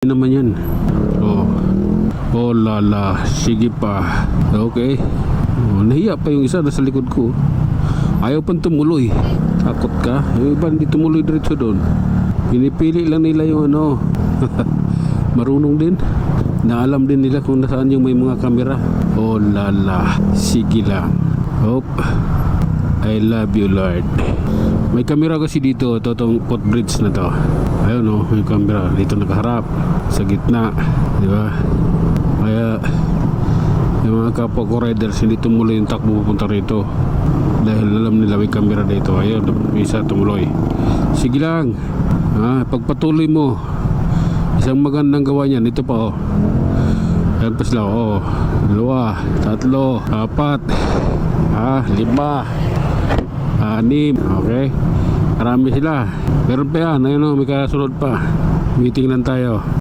naman yan. Oh lala, sige pa. Okay. Nahiya pa yung isa nasa likod ko. Ayaw pang tumuloy. Takot ka? Yung iba hindi tumuloy diretso doon. Pinipili lang nila yung ano. Marunong din. Naalam din nila kung nasaan yung may mga kamera. Oh lala, sige lang. I love you Lord. May kamera kasi dito. Itong footbridge na to. Ayun o, may kamera dito nakaharap sa gitna, di ba? Kaya yung mga kapwa ko riders hindi tumuloy yung takbo pupunta rito dahil alam nila may kamera dito. Ayun, may isa tumuloy. Sige lang, pagpatuloy mo. Isang magandang gawa niyan. Ito pa ayan pa sila. 2, 3, 4, 5, 6. Okay, marami sila. Meron pa yan. Ayun may kasunod pa. Meeting lang tayo.